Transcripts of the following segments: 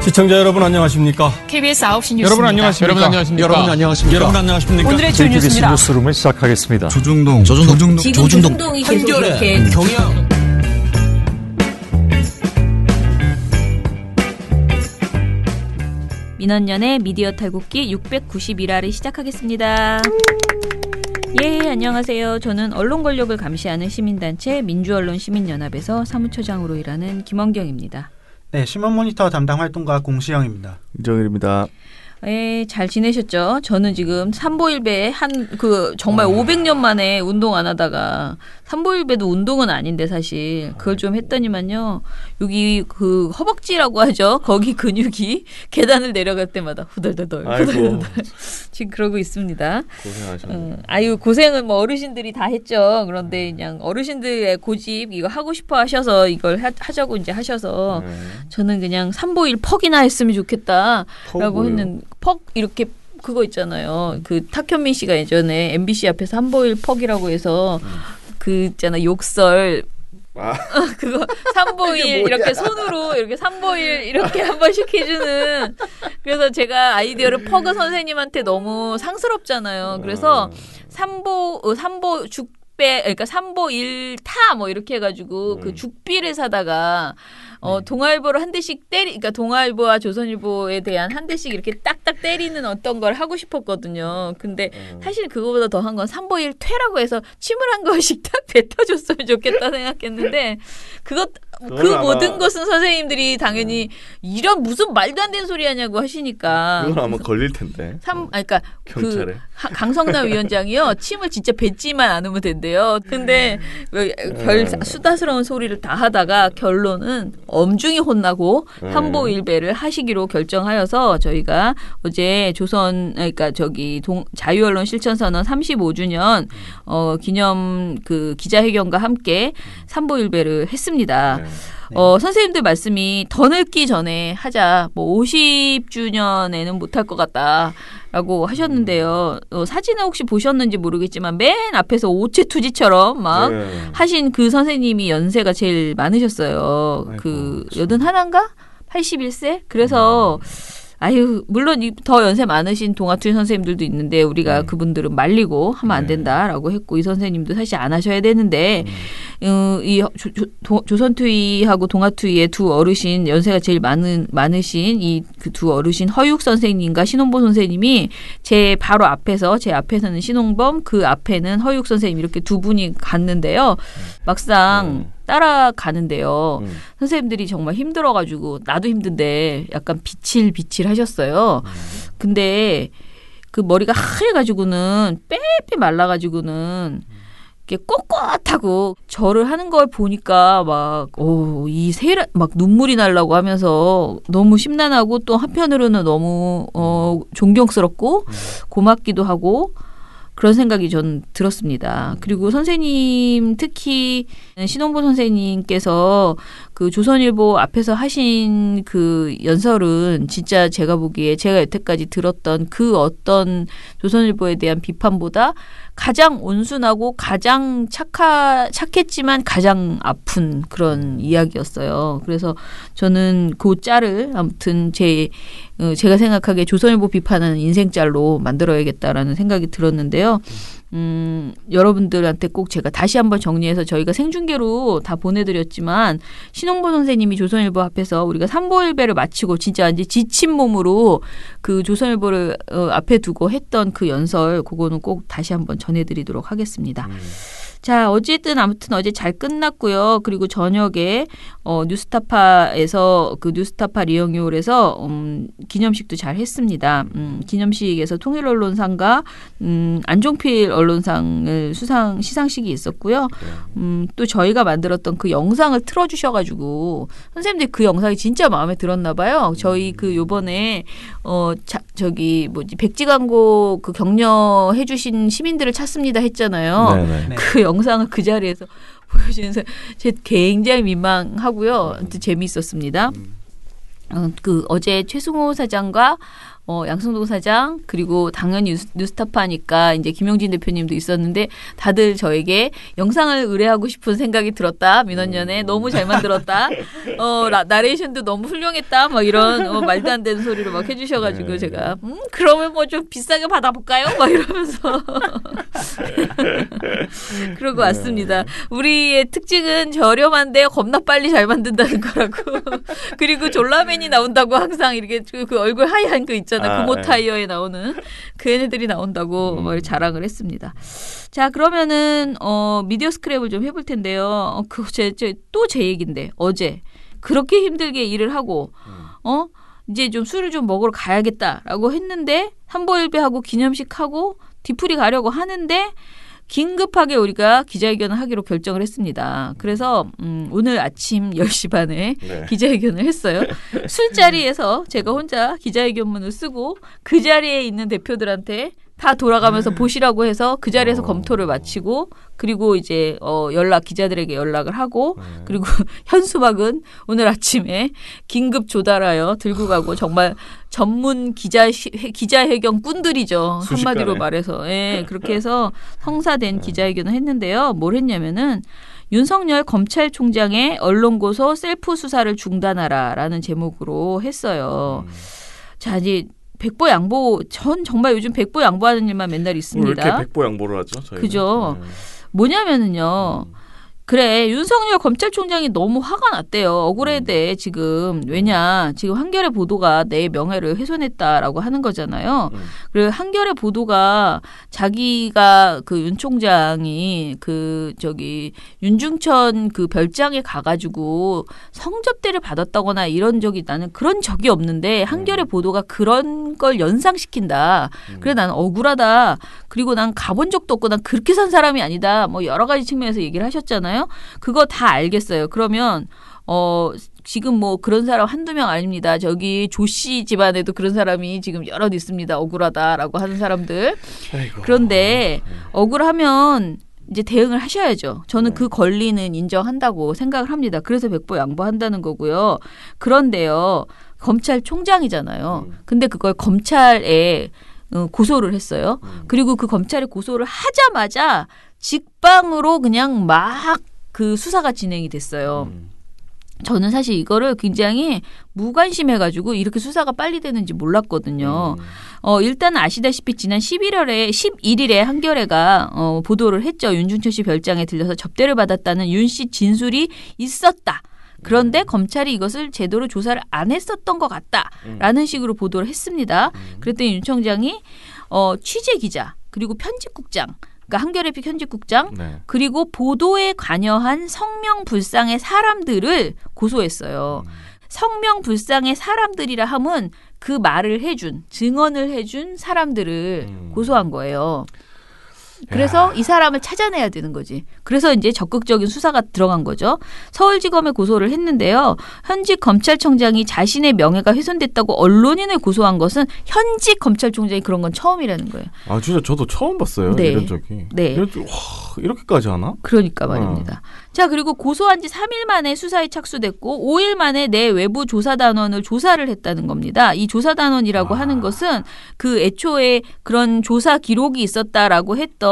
시청자 여러분 안녕하십니까? KBS 9시 뉴스입니다. 여러분 안녕하십니까? 여러분 안녕하십니까? 오늘의 주 뉴스입니다. 뉴스룸을 시작하겠습니다. 조중동 조중동이 계속 이렇게 경영. 민원연의 미디어 탈곡기 691화를 시작하겠습니다. 예, 안녕하세요. 저는 언론 권력을 감시하는 시민단체 민주언론시민연합에서 사무처장으로 일하는 김원경입니다. 네, 신문모니터 담당 활동가 공시영입니다. 이정일입니다. 예, 잘 지내셨죠? 저는 지금 삼보일배에 정말 500년 만에 운동 안 하다가 삼보일배도 운동은 아닌데 사실 그걸 좀 했더니만요. 여기 그 허벅지라고 하죠. 거기 근육이 계단을 내려갈 때마다 후덜덜덜 지금 그러고 있습니다. 고생하셨네요. 고생은 뭐 어르신들이 다 했죠. 그런데 그냥 어르신들의 고집 이거 하고 싶어 하셔서 이걸 하자고 이제 하셔서 저는 그냥 삼보일 퍽이나 했으면 좋겠다라고 했는 퍽 이렇게 그거 있잖아요. 그 탁현민 씨가 예전에 MBC 앞에서 삼보일 퍽이라고 해서 그 있잖아 욕설 그거 삼보일 이렇게 손으로 이렇게 삼보일 이렇게 한번 시켜주는 그래서 제가 아이디어를 퍼그 선생님한테 너무 상스럽잖아요. 그래서 삼보 죽배 그러니까 삼보일타 뭐 이렇게 해가지고 그 죽비를 사다가 동아일보를 한 대씩 그러니까 동아일보와 조선일보에 대한 한 대씩 이렇게 딱딱 때리는 어떤 걸 하고 싶었거든요. 근데 사실 그거보다 더한 건 삼보일퇴라고 해서 침을 한 거씩 딱 뱉어줬으면 좋겠다 생각했는데 그 모든 것은 선생님들이 당연히 이런 무슨 말도 안 되는 소리 하냐고 하시니까 그건 아마 걸릴 텐데. 그러니까 경찰에. 강성남 위원장이요 침을 진짜 뱉지만 않으면 된대요. 근데 별 수다스러운 소리를 다 하다가 결론은 엄중히 혼나고 삼보일배를 하시기로 결정하여서 저희가 어제 자유언론 실천선언 35주년 기념 그 기자회견과 함께 삼보일배를 했습니다. 선생님들 말씀이 더 늙기 전에 하자. 뭐 50주년에는 못할 것 같다라고 하셨는데요. 사진을 혹시 보셨는지 모르겠지만 맨 앞에서 오체투지처럼 막 하신 그 선생님이 연세가 제일 많으셨어요. 그 81인가? 81세? 그래서 물론 더 연세 많으신 동아투리 선생님들도 있는데 우리가 그분들은 말리고 하면 안 된다라고 했고 이 선생님도 사실 안 하셔야 되는데 이 조선투이하고 동아투이의 두 어르신 연세가 제일 많으신 이 그 두 어르신 허육 선생님과 신홍범 선생님이 제 바로 앞에서 제 앞에서는 신홍범 그 앞에는 허육 선생님 이렇게 두 분이 갔는데요. 막상 따라가는데요. 선생님들이 정말 힘들어가지고 나도 힘든데 약간 비칠 하셨어요. 근데 그 머리가 하얘가지고는 빼빼 말라가지고는 이렇게 꼿꼿하고 절을 하는 걸 보니까 막 눈물이 나려고 하면서 너무 심란하고 또 한편으로는 너무 존경스럽고 고맙기도 하고 그런 생각이 전 들었습니다. 그리고 선생님 특히 신홍보 선생님께서 그 조선일보 앞에서 하신 그 연설은 진짜 제가 보기에 제가 여태까지 들었던 그 어떤 조선일보에 대한 비판보다 가장 온순하고 가장 착했지만 가장 아픈 그런 이야기였어요. 그래서 저는 그 짤을 아무튼 제가 생각하기에 조선일보 비판하는 인생짤로 만들어야겠다라는 생각이 들었는데요. 여러분들한테 꼭 제가 다시 한번 정리해서 저희가 생중계로 다 보내드렸지만 신홍보 선생님이 조선일보 앞에서 우리가 삼보일배를 마치고 진짜 이제 지친 몸으로 그 조선일보를 앞에 두고 했던 그 연설 그거는 꼭 다시 한번 전해드리도록 하겠습니다. 자, 어쨌든 아무튼 어제 잘 끝났고요. 그리고 저녁에 뉴스타파에서 그 뉴스타파 리영유홀에서 기념식도 잘 했습니다. 기념식에서 통일언론상과 안종필 언론상을 시상식이 있었고요. 또 저희가 만들었던 그 영상을 틀어주셔가지고 선생님들 그 영상이 진짜 마음에 들었나 봐요. 저희 그 요번에 백지 광고 그 격려해주신 시민들을 찾습니다 했잖아요. 네네. 그 영상을 그 자리에서 보여주면서 제가 굉장히 민망하고요. 재미있었습니다. 그 어제 최승호 사장과 양승동 사장 그리고 당연히 뉴스타파니까 이제 김용진 대표님도 있었는데 다들 저에게 영상을 의뢰하고 싶은 생각이 들었다. 민원연에 너무 잘 만들었다. 나레이션도 너무 훌륭했다. 막 이런 말도 안 되는 소리를 막 해주셔가지고 네. 제가 그러면 뭐 좀 비싸게 받아볼까요? 막 이러면서 그러고 왔습니다. 우리의 특징은 저렴한데 겁나 빨리 잘 만든다는 거라고. 그리고 졸라맨이 나온다고 항상 이렇게 그 얼굴 하얀 그 있잖아요. 구모 타이어에 나오는 그 애네들이 나온다고 뭐 자랑을 했습니다. 자, 그러면은 미디어 스크랩을 좀 해볼 텐데요. 그거 또 제 얘긴데 어제 그렇게 힘들게 일을 하고 이제 좀 술을 좀 먹으러 가야겠다라고 했는데 삼보일배하고 기념식하고 뒤풀이 가려고 하는데 긴급하게 우리가 기자회견을 하기로 결정을 했습니다. 그래서 오늘 아침 10시 반에 네. 기자회견을 했어요. 술자리에서 제가 혼자 기자회견문을 쓰고 그 자리에 있는 대표들한테 다 돌아가면서 보시라고 해서 그 자리에서 검토를 마치고 그리고 이제 기자들에게 연락을 하고 그리고 현수막은 오늘 아침에 긴급 조달하여 들고 가고 정말 전문 기자회견 꾼들이죠. 순식간에. 한마디로 말해서. 예, 그렇게 해서 성사된 기자회견을 했는데요. 뭘 했냐면은 윤석열 검찰총장의 언론고소 셀프 수사를 중단하라라는 제목으로 했어요. 자, 이제 백보 양보, 전 정말 요즘 백보 양보하는 일만 맨날 있습니다. 왜 이렇게 백보 양보를 하죠? 저희는? 그죠. 뭐냐면은요. 그래, 윤석열 검찰총장이 너무 화가 났대요. 억울해대 지금. 왜냐, 지금 한겨레 보도가 내 명예를 훼손했다라고 하는 거잖아요. 그리고 한겨레 보도가 자기가 그 윤 총장이 윤중천 그 별장에 가가지고 성접대를 받았다거나 이런 적이 나는 그런 적이 없는데 한겨레 보도가 그런 걸 연상시킨다. 그래, 나는 억울하다. 그리고 난 가본 적도 없고 난 그렇게 산 사람이 아니다. 뭐 여러 가지 측면에서 얘기를 하셨잖아요. 그거 다 알겠어요. 그러면 지금 뭐 그런 사람 한두 명 아닙니다. 저기 조씨 집안에도 그런 사람이 지금 여럿 있습니다. 억울하다라고 하는 사람들. 아이고. 그런데 억울하면 이제 대응을 하셔야죠. 저는 그 권리는 인정한다고 생각을 합니다. 그래서 백보 양보한다는 거고요. 그런데요. 검찰총장이잖아요. 근데 그걸 검찰에 고소를 했어요. 그리고 그 검찰에 고소를 하자마자 직방으로 그냥 막 그 수사가 진행이 됐어요. 저는 사실 이거를 굉장히 무관심해가지고 이렇게 수사가 빨리 되는지 몰랐거든요. 일단 아시다시피 지난 11일에 한겨레가 보도를 했죠. 윤중천 씨 별장에 들려서 접대를 받았다는 윤 씨 진술이 있었다. 그런데 검찰이 이것을 제대로 조사를 안 했었던 것 같다라는 식으로 보도를 했습니다. 그랬더니 윤 총장이 취재기자 그리고 편집국장 그러니까 한겨레 편집국장 네. 그리고 보도에 관여한 성명불상의 사람들을 고소했어요. 성명불상의 사람들이라 함은 그 말을 해준 증언을 해준 사람들을 고소한 거예요. 그래서 이 사람을 찾아내야 되는 거지. 그래서 이제 적극적인 수사가 들어간 거죠. 서울지검에 고소를 했는데요. 현직 검찰총장이 자신의 명예가 훼손됐다고 언론인을 고소한 것은 현직 검찰총장이 그런 건 처음이라는 거예요. 아, 진짜 저도 처음 봤어요. 네. 이런 적이. 네. 이렇게까지 하나? 그러니까 말입니다. 자, 그리고 고소한 지 3일 만에 수사에 착수됐고 5일 만에 내 외부 조사단원을 조사를 했다는 겁니다. 이 조사단원이라고 하는 것은 그 애초에 그런 조사 기록이 있었다라고 했던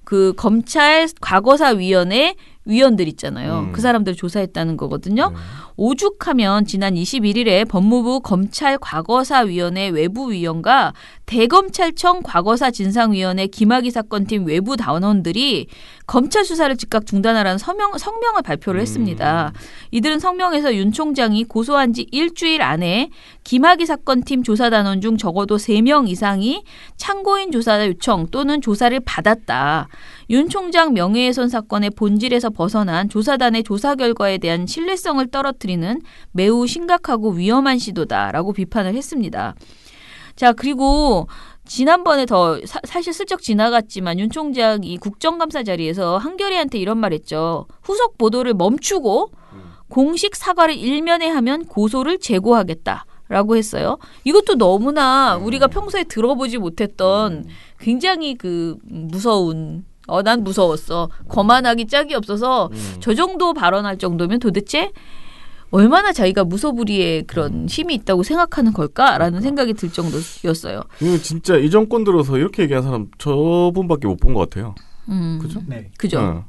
그 검찰 과거사위원회 위원들 있잖아요. 그 사람들 조사했다는 거거든요. 오죽하면 지난 21일에 법무부 검찰과거사위원회 외부위원과 대검찰청 과거사진상위원회 김학의 사건팀 외부 단원들이 검찰 수사를 즉각 중단하라는 성명을 발표를 했습니다. 이들은 성명에서 윤 총장이 고소한 지 일주일 안에 김학의 사건팀 조사단원 중 적어도 3명 이상이 참고인 조사 요청 또는 조사를 받았다. 윤 총장 명예훼손 사건의 본질에서 벗어난 조사단의 조사 결과에 대한 신뢰성을 떨어뜨리는 매우 심각하고 위험한 시도다라고 비판을 했습니다. 자, 그리고 지난번에 사실 슬쩍 지나갔지만 윤 총장이 국정감사 자리에서 한겨레한테 이런 말 했죠. 후속 보도를 멈추고 공식 사과를 일면에 하면 고소를 재고하겠다라고 했어요. 이것도 너무나 우리가 평소에 들어보지 못했던 굉장히 그 무서운 난 무서웠어. 거만하기 짝이 없어서 저 정도 발언할 정도면 도대체 얼마나 자기가 무소불위의 그런 힘이 있다고 생각하는 걸까라는 생각이 들 정도였어요. 이거 진짜 이 정권 들어서 이렇게 얘기한 사람 저분밖에 못 본 것 같아요. 그죠? 네. 그죠.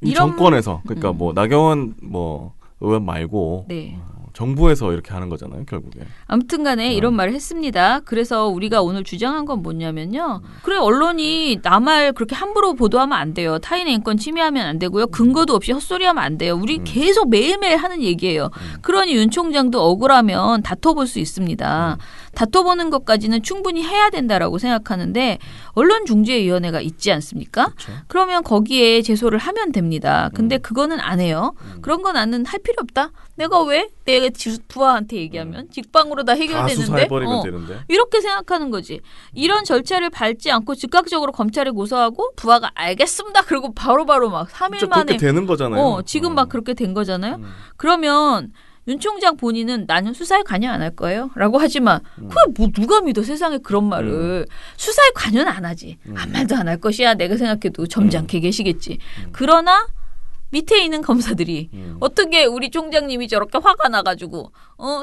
이 이런- 정권에서 그러니까 뭐 나경원 뭐 의원 말고 네. 정부에서 이렇게 하는 거잖아요, 결국에. 아무튼간에 이런 말을 했습니다. 그래서 우리가 오늘 주장한 건 뭐냐면요. 그래 언론이 남을 그렇게 함부로 보도하면 안 돼요. 타인의 인권 침해하면 안 되고요. 근거도 없이 헛소리하면 안 돼요. 우리 계속 매일매일 하는 얘기예요. 그러니 윤 총장도 억울하면 다퉈볼 수 있습니다. 다퉈보는 것까지는 충분히 해야 된다라고 생각하는데 언론중재위원회가 있지 않습니까? 그쵸. 그러면 거기에 제소를 하면 됩니다. 근데 그거는 안 해요. 그런 건 나는 할 필요 없다. 내가 왜? 내가 부하한테 얘기하면 직방으로 다 다 해결되는데 수사해버리면 되는데. 이렇게 생각하는 거지. 이런 절차를 밟지 않고 즉각적으로 검찰에 고소하고 부하가 알겠습니다. 그리고 바로바로 막 3일 진짜 만에 그렇게 되는 거잖아요. 지금 막 그렇게 된 거잖아요. 그러면 윤 총장 본인은 나는 수사에 관여 안 할 거예요. 라고 하지만 그걸 뭐 누가 믿어 세상에 그런 말을. 수사에 관여는 안 하지. 아무 말도 안 할 것이야. 내가 생각해도 점잖게 계시겠지. 그러나 밑에 있는 검사들이 어떻게 우리 총장님이 저렇게 화가 나가지고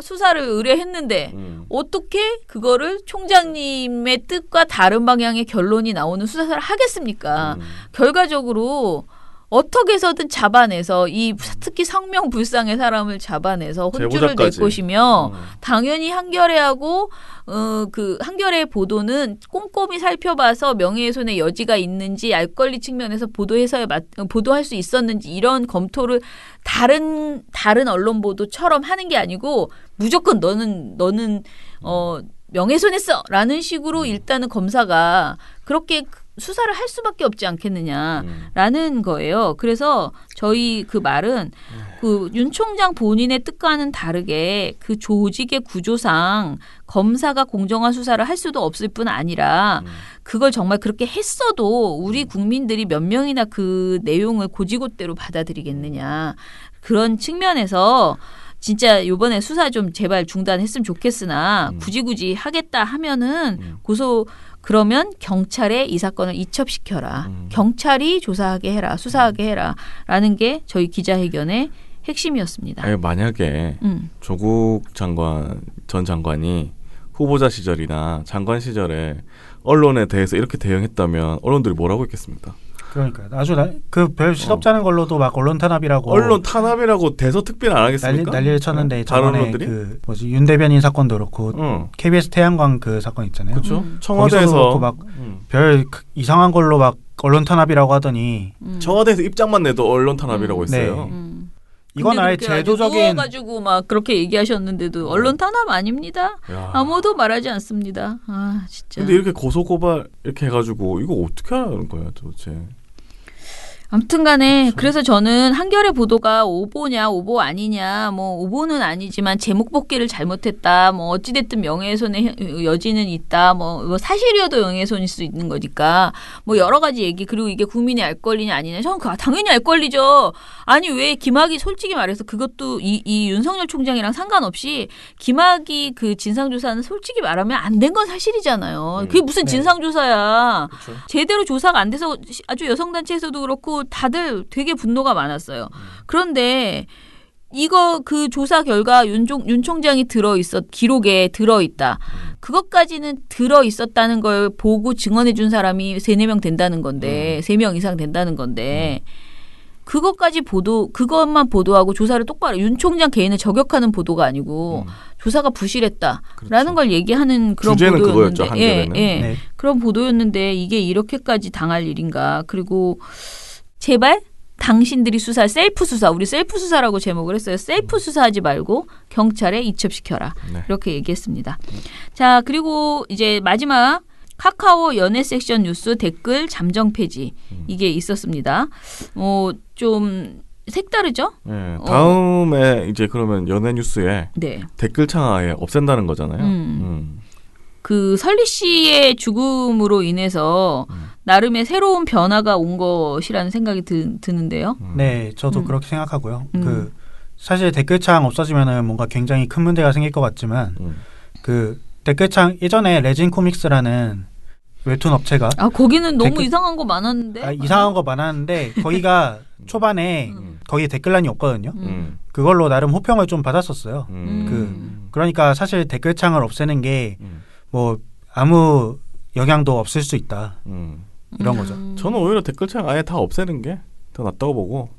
수사를 의뢰했는데 어떻게 그거를 총장님의 뜻과 다른 방향의 결론이 나오는 수사를 하겠습니까? 결과적으로 어떻게 해서든 잡아내서 이 특히 성명불상의 사람을 잡아내서 혼쭐을 낼 제보자까지. 것이며 당연히 한겨레하고 그 한겨레 보도는 꼼꼼히 살펴봐서 명예훼손의 여지가 있는지 알 권리 측면에서 보도할 수 있었는지 이런 검토를 다른 언론 보도처럼 하는 게 아니고 무조건 너는 명예훼손했어라는 식으로 일단은 검사가 그렇게 수사를 할 수밖에 없지 않겠느냐라는 거예요. 그래서 저희 그 말은 그 윤 총장 본인의 뜻과는 다르게 그 조직의 구조상 검사가 공정한 수사를 할 수도 없을 뿐 아니라 그걸 정말 그렇게 했어도 우리 국민들이 몇 명이나 그 내용을 고지고대로 받아들이겠느냐. 그런 측면에서 진짜 이번에 수사 좀 제발 중단했으면 좋겠으나 굳이 하겠다 하면은 그러면 경찰에 이 사건을 이첩시켜라. 경찰이 조사하게 해라. 수사하게 해라. 라는 게 저희 기자회견의 핵심이었습니다. 아니, 만약에 조국 전 장관이 후보자 시절이나 장관 시절에 언론에 대해서 이렇게 대응했다면 언론들이 뭐라고 했겠습니까? 그러니까 아주 별 시덥지 않은 걸로도 막 언론 탄압이라고 언론 탄압이라고 대서특필 안 하겠습니까? 난리를 쳤는데 다른 저번에 언론들이? 그 윤 대변인 사건도 그렇고 KBS 태양광 그 사건 있잖아요. 그렇죠. 거기서도 청와대에서 그렇고 막 별 이상한 걸로 막 언론 탄압이라고 하더니 청와대에서 입장만 내도 언론 탄압이라고 했어요. 이건 아예 제도적인 누워가지고 막 그렇게 얘기하셨는데도 언론 탄압 아닙니다. 야. 아무도 말하지 않습니다. 아 진짜. 근데 이렇게 고소고발 이렇게 해가지고 이거 어떻게 하는 거야 도대체? 아무튼간에 그래서 저는 한겨레 보도가 오보냐 오보 아니냐 뭐 오보는 아니지만 제목 복귀를 잘못했다 뭐 어찌됐든 명예훼손의 여지는 있다 뭐 사실이어도 명예훼손일 수 있는 거니까 뭐 여러 가지 얘기 그리고 이게 국민의 알 권리냐 아니냐 저는 당연히 알 권리죠. 아니 왜 김학이 솔직히 말해서 그것도 이 윤석열 총장이랑 상관없이 김학이 그 진상조사는 솔직히 말하면 안 된 건 사실이잖아요. 그게 무슨 진상조사야. 그쵸. 제대로 조사가 안 돼서 아주 여성단체에서도 그렇고 다들 되게 분노가 많았어요. 그런데 이거 그 조사 결과 윤 총장이 기록에 들어있다. 그것까지는 들어있었다는 걸 보고 증언해 준 사람이 3-4명 된다는 건데 3명 이상 된다는 건데 그것만 보도하고 조사를 똑바로 윤 총장 개인을 저격하는 보도가 아니고 조사가 부실했다라는 그렇죠. 걸 얘기하는 그런 주제는 보도였는데 그거였죠, 한겨레는. 네. 그런 보도였는데 이게 이렇게까지 당할 일인가. 그리고 제발 당신들이 셀프 수사, 우리 셀프 수사라고 제목을 했어요. 셀프 수사하지 말고 경찰에 이첩시켜라. 네. 이렇게 얘기했습니다. 자, 그리고 이제 마지막 카카오 연예 섹션 뉴스 댓글 잠정 폐지 이게 있었습니다. 좀 색다르죠? 네, 다음에 이제 그러면 연예 뉴스에 네. 댓글창 아예 없앤다는 거잖아요. 그 설리 씨의 죽음으로 인해서 나름의 새로운 변화가 온 것이라는 생각이 드는데요. 네, 저도 그렇게 생각하고요. 그 사실 댓글창 없어지면은 뭔가 굉장히 큰 문제가 생길 것 같지만 그 댓글창 예전에 레진 코믹스라는 웹툰 업체가 거기는 너무 이상한 거 많았는데. 이상한 거 많았는데 거기가 초반에 거기 댓글란이 없거든요. 그걸로 나름 호평을 좀 받았었어요. 그러니까 사실 댓글창을 없애는 게 뭐 아무 영향도 없을 수 있다. 이런 거죠. 저는 오히려 댓글창 아예 다 없애는 게 더 낫다고 보고.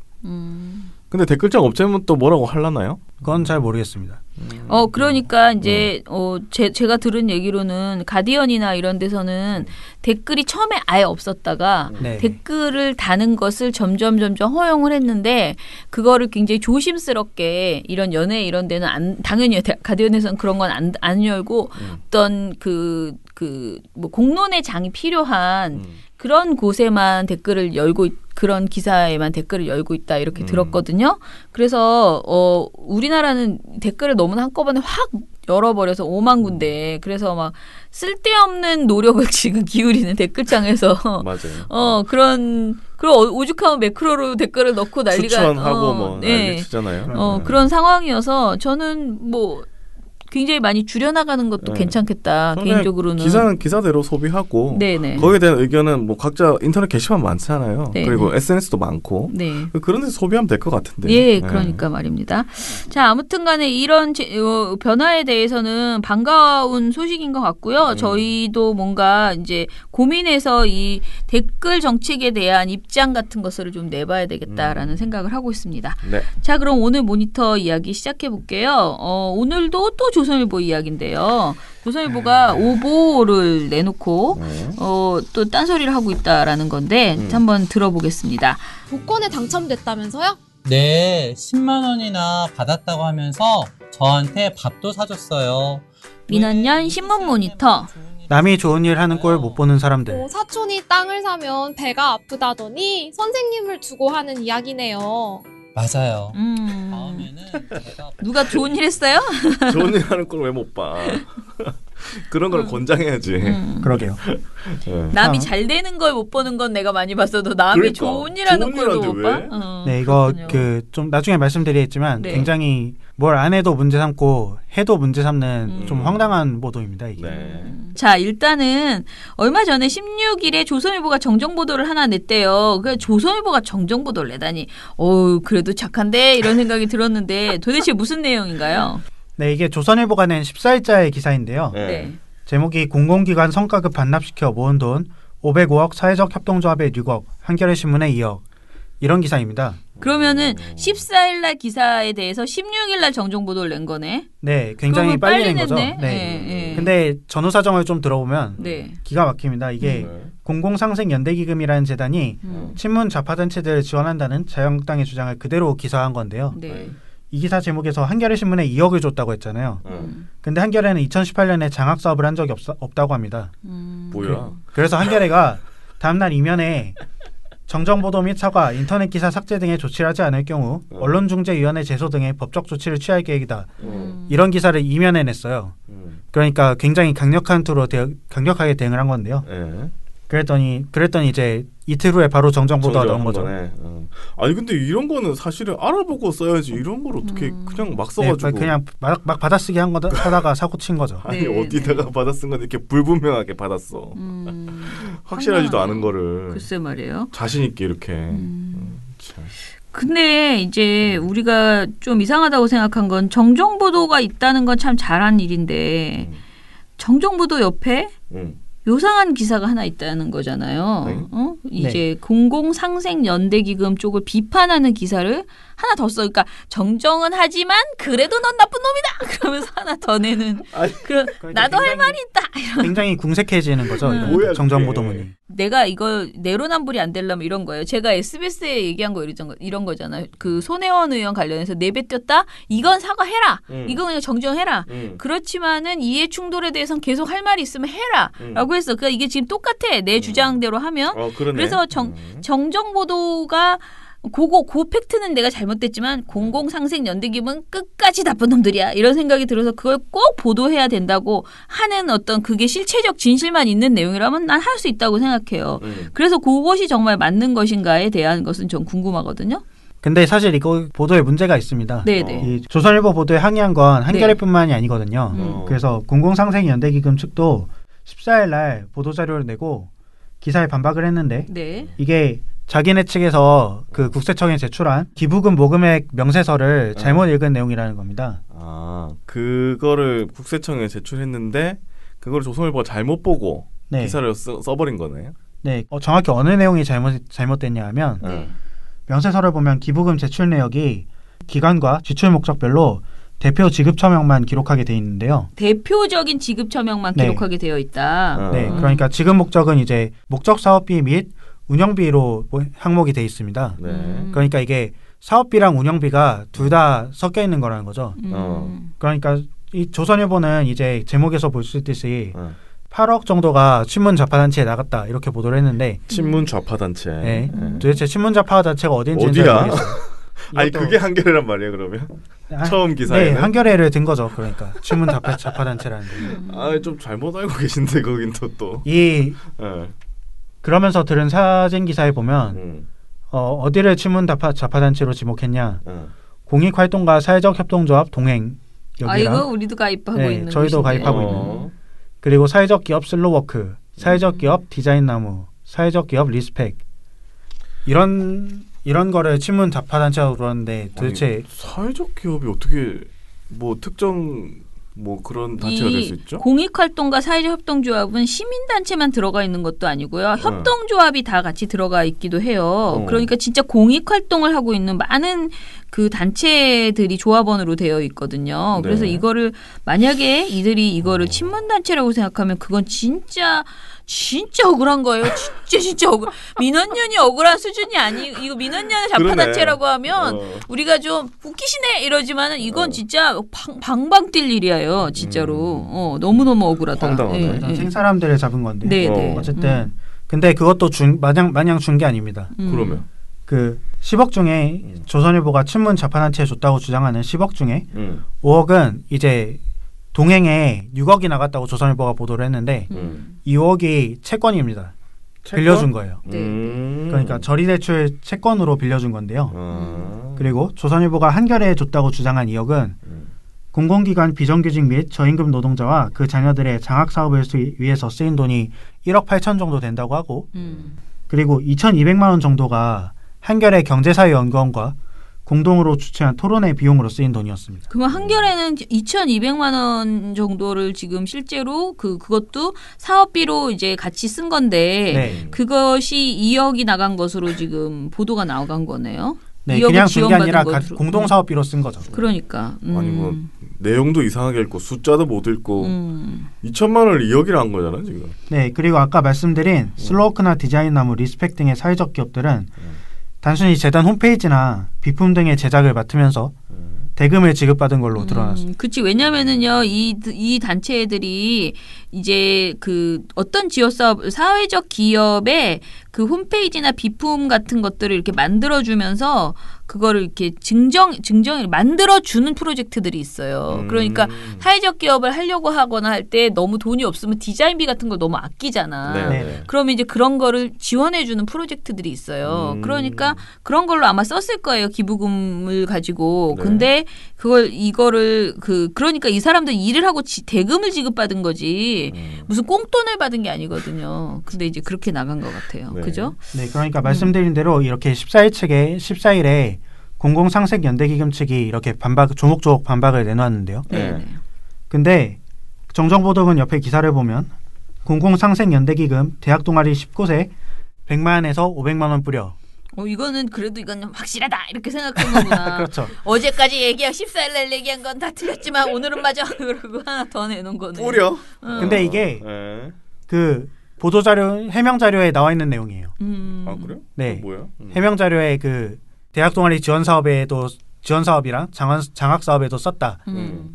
근데 댓글창 없애면 또 뭐라고 하려나요? 그건 잘 모르겠습니다. 그러니까 이제 제가 들은 얘기로는 가디언이나 이런 데서는 댓글이 처음에 아예 없었다가 네. 댓글을 다는 것을 점점 허용을 했는데 그거를 굉장히 조심스럽게 이런 연예 이런 데는 당연히 가디언에서는 그런 건 안 열고 어떤 뭐 공론의 장이 필요한 그런 곳에만 댓글을 열고 그런 기사에만 댓글을 열고 있다 이렇게 들었거든요. 그래서 우리나라는 댓글을 너무나 한꺼번에 확 열어버려서 5만 군데 그래서 막 쓸데없는 노력을 지금 기울이는 댓글창에서 맞아요. 그런 오죽하면 매크로로 댓글을 넣고 난리가 추천하고 뭐 난리 치잖아요. 그런 상황이어서 저는 뭐 굉장히 많이 줄여나가는 것도 괜찮겠다. 개인적으로는. 기사는 기사대로 소비하고 네네. 거기에 대한 의견은 뭐 각자 인터넷 게시판 많잖아요. 네네. 그리고 SNS도 많고 그런 데서 소비하면 될 것 같은데. 예, 그러니까 말입니다. 자, 아무튼 간에 이런 변화에 대해서는 반가운 소식인 것 같고요. 저희도 뭔가 이제 고민해서 이 댓글 정책에 대한 입장 같은 것을 좀 내봐야 되겠다라는 생각을 하고 있습니다. 네. 자, 그럼 오늘 모니터 이야기 시작해 볼게요. 오늘도 또 조선일보 이야기인데요. 조선일보가 오보를 내놓고 또 딴소리를 하고 있다라는 건데 한번 들어보겠습니다. 복권에 당첨됐다면서요? 네, 10만 원이나 받았다고 하면서 저한테 밥도 사줬어요. 민원년 신문 모니터. 남이 좋은 일 하는 꼴 못 보는 사람들. 사촌이 땅을 사면 배가 아프다더니 선생님을 두고 하는 이야기네요. 맞아요. 다음에는 누가 좋은 일 했어요? 좋은 일 하는 걸 왜 못 봐? 그런 걸 권장해야지. 그러게요. 남이 잘 되는 걸 못 보는 건 내가 많이 봤어도 남이 좋은 일 하는 걸 못 봐? 네, 이거 좀 나중에 말씀드리겠지만 굉장히 뭘 안 해도 문제 삼고 해도 문제 삼는 좀 황당한 보도입니다. 이게. 자, 일단은 얼마 전에 16일에 조선일보가 정정보도를 하나 냈대요. 그 조선일보가 정정보도를 내다니 그래도 착한데 이런 생각이 들었는데 도대체 무슨 내용인가요? 네, 이게 조선일보가 낸 14일자의 기사인데요. 네. 제목이 공공기관 성과급 반납시켜 모은 돈 505억, 사회적 협동조합에 6억, 한겨레 신문에 2억. 이런 기사입니다. 그러면은 14일 날 기사에 대해서 16일 날 정정보도를 낸 거네. 네, 굉장히 빨리 낸 거죠. 네. 네. 근데 전후 사정을 좀 들어보면 기가 막힙니다. 이게 공공상생연대기금이라는 재단이 친문 좌파단체들을 지원한다는 자유한국당의 주장을 그대로 기사한 건데요. 이 기사 제목에서 한겨레 신문에 2억을 줬다고 했잖아요. 근데 한겨레는 2018년에 장학 사업을 한 적이 없다고 합니다. 뭐야? 그래서 한겨레가 다음날 이면에 정정보도 및 사과, 인터넷 기사 삭제 등의 조치를 하지 않을 경우 언론중재위원회 제소 등의 법적 조치를 취할 계획이다. 이런 기사를 이면에 냈어요. 그러니까 굉장히 강력하게 대응을 한 건데요. 그랬더니 이제 이틀 후에 바로 정정보도가 나온 거죠. 아니 근데 이런 거는 사실은 알아보고 써야지. 이런 걸 어떻게 그냥 막 써가지고 그냥 막 받아쓰기 하다가 사고 친 거죠. 아니 어디다가 받아쓴 건 이렇게 불분명하게 받았어. 확실하지도 않은 거를. 글쎄 말이에요. 자신 있게 이렇게. 근데 이제 우리가 좀 이상하다고 생각한 건 정정보도가 있다는 건 참 잘한 일인데 정정보도 옆에 요상한 기사가 하나 있다는 거잖아요. 이제 공공상생연대기금 쪽을 비판하는 기사를 하나 더 써. 그러니까 정정은 하지만 그래도 넌 나쁜 놈이다. 그러면서 하나 더 내는. 나도 할 말이 있다. 굉장히 궁색해지는 거죠. 정정보도문이. 내가 이거 내로남불이 안 되려면 이런 거예요. 제가 SBS에 얘기한 거 이런 거잖아요. 그 손혜원 의원 관련해서 내뱉었다. 이건 사과해라. 이건 그냥 정정해라. 그렇지만은 이해 충돌에 대해서는 계속 할 말이 있으면 해라. 라고 했어. 그러니까 이게 지금 똑같아. 내 주장대로 하면. 그래서 정정보도가 그 팩트는 내가 잘못됐지만 공공상생연대기금은 끝까지 나쁜 놈들이야 이런 생각이 들어서 그걸 꼭 보도해야 된다고 하는 어떤 그게 실체적 진실만 있는 내용이라면 난 할 수 있다고 생각해요. 그래서 그것이 정말 맞는 것인가에 대한 것은 좀 궁금하거든요. 근데 사실 이거 보도에 문제가 있습니다. 네네. 이 조선일보 보도에 항의한 건 한겨레뿐만이 아니거든요. 그래서 공공상생연대기금 측도 14일 날 보도자료를 내고 기사에 반박을 했는데 네. 이게 자기네 측에서 그 국세청에 제출한 기부금 모금액 명세서를 잘못 읽은 내용이라는 겁니다. 아, 그거를 국세청에 제출했는데 그걸 조선일보가 잘못 보고 네. 기사를 써버린 거네요. 네, 정확히 어느 내용이 잘못됐냐 하면 명세서를 보면 기부금 제출 내역이 기관과 지출 목적별로 대표 지급 처명만 기록하게 돼 있는데요. 대표적인 지급 처명만 네. 기록하게 되어 있다. 네, 그러니까 지급 목적은 이제 목적 사업비 및 운영비로 항목이 돼 있습니다. 네. 그러니까 이게 사업비랑 운영비가 둘 다 섞여 있는 거라는 거죠. 그러니까 이 조선일보는 이제 제목에서 볼 수 있듯이 8억 정도가 친문 좌파 단체에 나갔다 이렇게 보도를 했는데 친문 좌파 단체. 네. 도대체 친문 좌파 단체가 어딘지는 잘 어디야? 모르겠어요. 아니 그게 한겨레란 말이에요 그러면? 처음 기사에는? 네, 한겨레를 든 거죠. 그러니까 친문 좌파 단체라는데. 좀 잘못 알고 계신데 거긴 또. 이 그러면서 들은 사진 기사에 보면 어디를 친문 좌파 단체로 지목했냐? 공익활동가 사회적 협동조합 동행 여기랑 이거 우리도 가입하고 있는 저희도 곳인데. 가입하고 있는 그리고 사회적 기업 슬로워크, 사회적 기업 디자인나무, 사회적 기업 리스펙 이런 거를 친문 좌파 단체라고 그러는데 도대체 아니, 사회적 기업이 어떻게 뭐 특정 뭐 그런 단체가 될 수 있죠? 공익활동가 사회적 협동조합은 시민단체만 들어가 있는 것도 아니고요. 협동조합이 다 같이 들어가 있기도 해요. 그러니까 진짜 공익활동을 하고 있는 많은 그 단체들이 조합원으로 되어 있거든요. 그래서 이거를 만약에 이들이 이거를 친문단체라고 생각하면 그건 진짜 억울한 거예요. 진짜 억울. 민원연이 억울한 수준이 이거 민원연의 좌파단체라고 하면 우리가 좀 웃기시네 이러지만은 이건 진짜 방방 뛸 일이에요. 진짜로. 너무너무 억울하다. 황당하다. 생사람들을 잡은 건데. 네. 어쨌든 근데 그것도 마냥 준 게 아닙니다. 그러면 그 10억 중에 조선일보가 친문 좌파단체에 줬다고 주장하는 10억 중에 5억은 이제 동행에 6억이 나갔다고 조선일보가 보도를 했는데 이 5억이 채권입니다. 빌려준 거예요. 그러니까 저리대출 채권으로 빌려준 건데요. 그리고 조선일보가 한겨레에 줬다고 주장한 2억은 공공기관 비정규직 및 저임금 노동자와 그 자녀들의 장학사업을 위해서 쓰인 돈이 1억 8천 정도 된다고 하고 그리고 2,200만 원 정도가 한겨레 경제사회연구원과 공동으로 주최한 토론회 비용으로 쓰인 돈이었습니다. 그러면 한겨레는 2,200만 원 정도를 지금 실제로 그것도 사업비로 이제 같이 쓴 건데 그것이 2억이 나간 것으로 지금 보도가 나간 거네요. 네, 그냥 쓴 게 아니라 공동사업비로 쓴 거죠. 그러니까. 아니 뭐 내용도 이상하게 읽고 숫자도 못 읽고 2천만 원을 2억이라 한 거잖아 지금. 네, 그리고 아까 말씀드린 슬로우크나 디자인나무, 리스펙 등의 사회적 기업들은 단순히 재단 홈페이지나 비품 등의 제작을 맡으면서 대금을 지급받은 걸로 드러났습니다. 그렇지. 왜냐면은요, 이 단체들이 이제 그 어떤 지역 사업, 사회적 기업의 그 홈페이지나 비품 같은 것들을 이렇게 만들어주면서 그거를 이렇게 증정을 만들어주는 프로젝트들이 있어요. 그러니까 사회적 기업을 하려고 하거나 할 때 너무 돈이 없으면 디자인비 같은 걸 너무 아끼잖아. 네네. 그러면 이제 그런 거를 지원해주는 프로젝트들이 있어요. 그러니까 그런 걸로 아마 썼을 거예요. 기부금을 가지고. 네. 근데 이거를 그러니까 이 사람들 일을 하고 대금을 지급받은 거지 무슨 꽁돈을 받은 게 아니거든요. 근데 이제 그렇게 나간 것 같아요. 네. 그죠? 네, 그러니까 말씀드린 대로 이렇게 14일에 공공상생연대기금 측이 이렇게 조목조목 반박을 내놓았는데요. 네. 근데 정정보도문 옆에 기사를 보면 공공상생연대기금 대학 동아리 19세 100만에서 500만 원 뿌려. 이거는 그래도 이건 확실하다 이렇게 생각한 거구나. 그렇죠. 어제까지 14일날 얘기한 건 다 틀렸지만 오늘은 맞아. 그러고 하나 더 내놓은 거네. 뿌려. 근데 이게 그 보도자료 해명자료에 나와 있는 내용이에요. 아 그래요? 네. 뭐야? 해명자료에 그 대학 동아리 지원 사업이랑 장학 사업에도 썼다.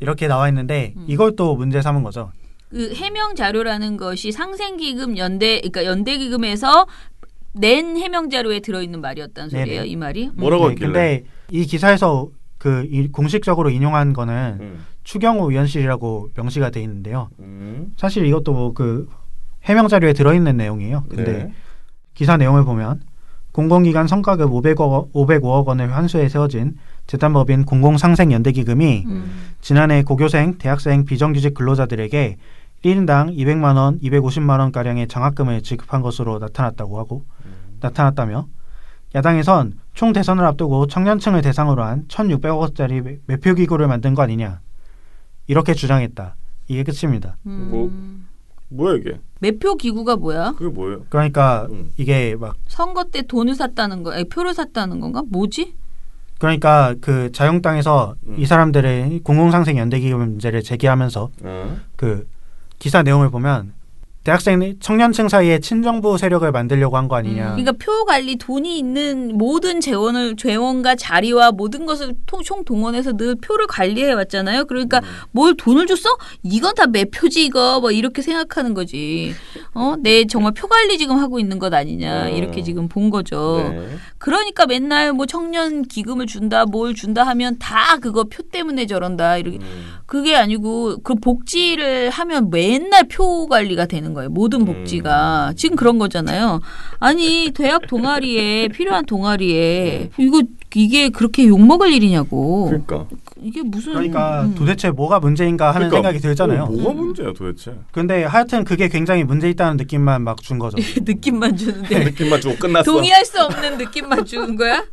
이렇게 나와 있는데 이걸 또 문제 삼은 거죠. 그 해명 자료라는 것이 상생기금 그러니까 연대기금에서 낸 해명 자료에 들어 있는 말이었다는 소리예요. 네네. 이 말이? 뭐라고 네, 했길래? 근데 이 기사에서 공식적으로 인용한 거는 추경호 위원실이라고 명시가 돼 있는데요. 사실 이것도 뭐 그 해명 자료에 들어 있는 내용이에요. 근데 네. 기사 내용을 보면 공공기관 성과급 505억 원을 환수해 세워진 재단법인 공공상생연대기금이 지난해 고교생, 대학생, 비정규직 근로자들에게 1인당 200만 원, 250만 원 가량의 장학금을 지급한 것으로 나타났다며 야당에선 총 대선을 앞두고 청년층을 대상으로 한 1,600억짜리 매표 기구를 만든 거 아니냐 이렇게 주장했다. 이게 끝입니다. 뭐야 이게? 매표 기구가 뭐야? 그게 뭐예요? 그러니까 이게 막 선거 때 돈을 샀다는 거, 아니, 표를 샀다는 건가? 뭐지? 그러니까 그 자유한국당에서 이 사람들의 공공상생 연대기금 문제를 제기하면서 그 기사 내용을 보면 대학생 청년층 사이에 친정부 세력을 만들려고 한 거 아니냐. 그러니까 표 관리 돈이 있는 모든 재원과 자리와 모든 것을 총 동원해서 늘 표를 관리해 왔잖아요. 그러니까 뭘 돈을 줬어? 이건 다 매표지 이거 뭐 이렇게 생각하는 거지. 내 정말 표 관리 지금 하고 있는 것 아니냐 이렇게 지금 본 거죠. 네. 그러니까 맨날 뭐 청년 기금을 준다 뭘 준다 하면 다 그거 표 때문에 저런다 이렇게 그게 아니고 그 복지를 하면 맨날 표 관리가 되는 거예요. 모든 복지가. 지금 그런 거잖아요. 아니 대학 동아리에 필요한 동아리에 이게 그렇게 욕먹을 일이냐고. 그러니까. 이게 무슨. 그러니까 도대체 뭐가 문제인가 하는 그러니까 생각이 들잖아요. 뭐가 문제야 도대체. 근데 하여튼 그게 굉장히 문제 있다는 느낌만 막 준 거죠. 느낌만 주는데. 느낌만 주고 끝났어. 동의할 수 없는 느낌만 주는 거야?